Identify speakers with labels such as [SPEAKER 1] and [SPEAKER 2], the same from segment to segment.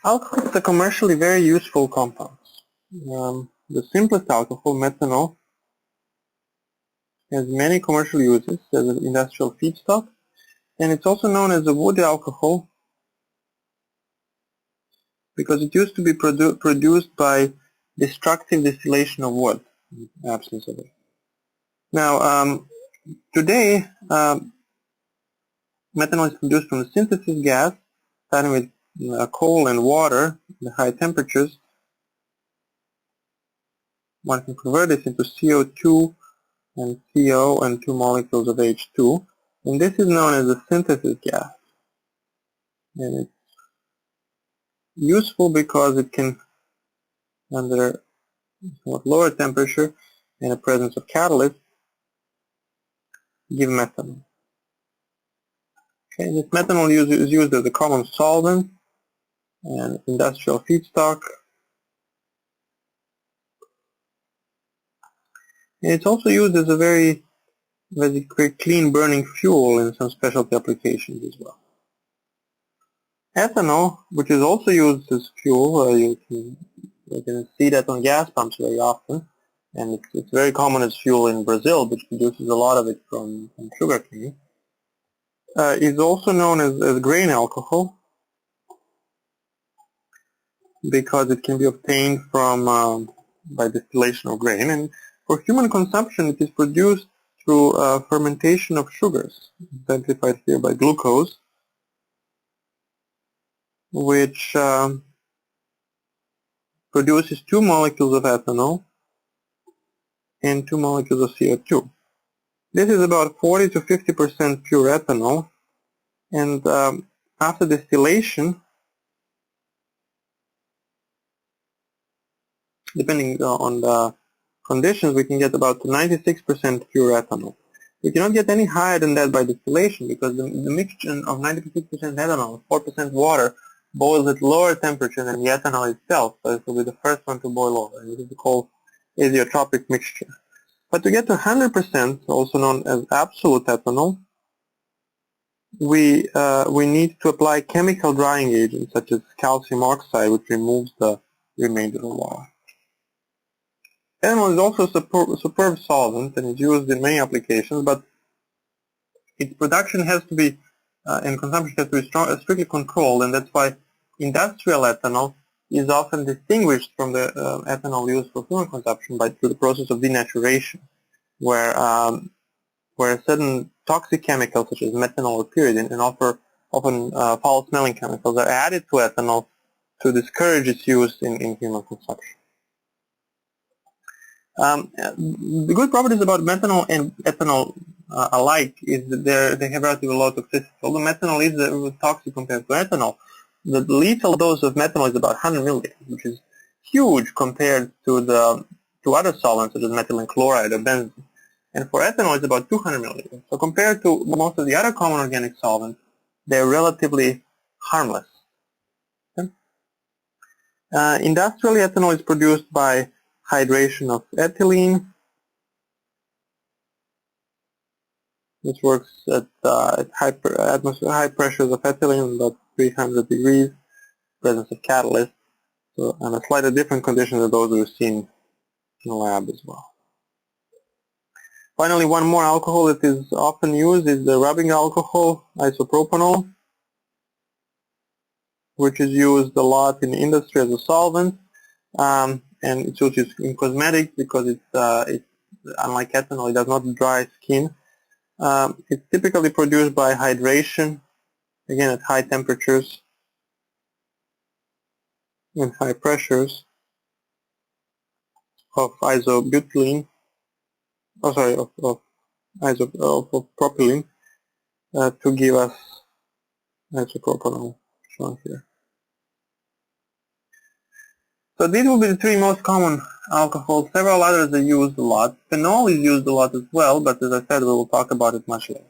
[SPEAKER 1] Alcohols are commercially very useful compounds. The simplest alcohol, methanol, has many commercial uses as an industrial feedstock, and it's also known as a wood alcohol because it used to be produced by destructive distillation of wood, in the absence of it. Now, today, methanol is produced from the synthesis gas, starting with coal and water at high temperatures. One can convert this into CO2 and CO and 2 molecules of H2, and this is known as a synthesis gas. And it's useful because it can, under somewhat lower temperature in the presence of catalyst, give methanol. Okay, this methanol is used as a common solvent and industrial feedstock. And it's also used as a very clean burning fuel in some specialty applications as well. Ethanol, which is also used as fuel, you can see that on gas pumps very often, and it's very common as fuel in Brazil, which produces a lot of it from sugarcane. Is also known as grain alcohol because it can be obtained from by distillation of grain, and for human consumption it is produced through fermentation of sugars, exemplified here by glucose, which produces 2 molecules of ethanol and 2 molecules of CO2. This is about 40 to 50% pure ethanol, and after distillation, depending on the conditions, we can get about 96% pure ethanol. We cannot get any higher than that by distillation because the mixture of 96% ethanol, 4% water, boils at lower temperature than the ethanol itself, so it will be the first one to boil over, and this is called azeotropic mixture. But to get to 100%, also known as absolute ethanol, we need to apply chemical drying agents such as calcium oxide, which removes the remainder of water. Ethanol is also a superb solvent and is used in many applications, but its production has to be and consumption has to be strictly controlled, and that's why industrial ethanol is often distinguished from the ethanol used for human consumption through the process of denaturation, where certain toxic chemicals such as methanol or pyridine and often foul-smelling chemicals are added to ethanol to discourage its use in human consumption. The good properties about methanol and ethanol alike is that they have relatively low toxicity. Although methanol is toxic compared to ethanol, the lethal dose of methanol is about 100 milliliters, which is huge compared to other solvents such as methylene chloride or benzene. And for ethanol, it's about 200 milliliters. So compared to most of the other common organic solvents, they're relatively harmless. Okay? Industrially, ethanol is produced by hydration of ethylene. This works at high pressures of ethylene, about 300 degrees, presence of catalyst, so under slightly different conditions than those we've seen in the lab as well. Finally, one more alcohol that is often used is the rubbing alcohol, isopropanol, which is used a lot in industry as a solvent, and it's used in cosmetics because it's unlike ethanol, it does not dry skin. It's typically produced by hydration, again at high temperatures and high pressures of isobutylene, of propylene, to give us isopropanol shown here. So these will be the 3 most common alcohols. Several others are used a lot. Phenol is used a lot as well, but as I said, we will talk about it much later.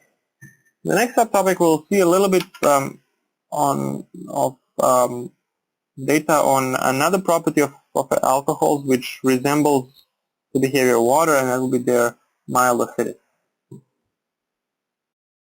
[SPEAKER 1] The next subtopic we'll see a little bit data on another property of alcohols which resembles the behavior of water, and that will be their mild acidity.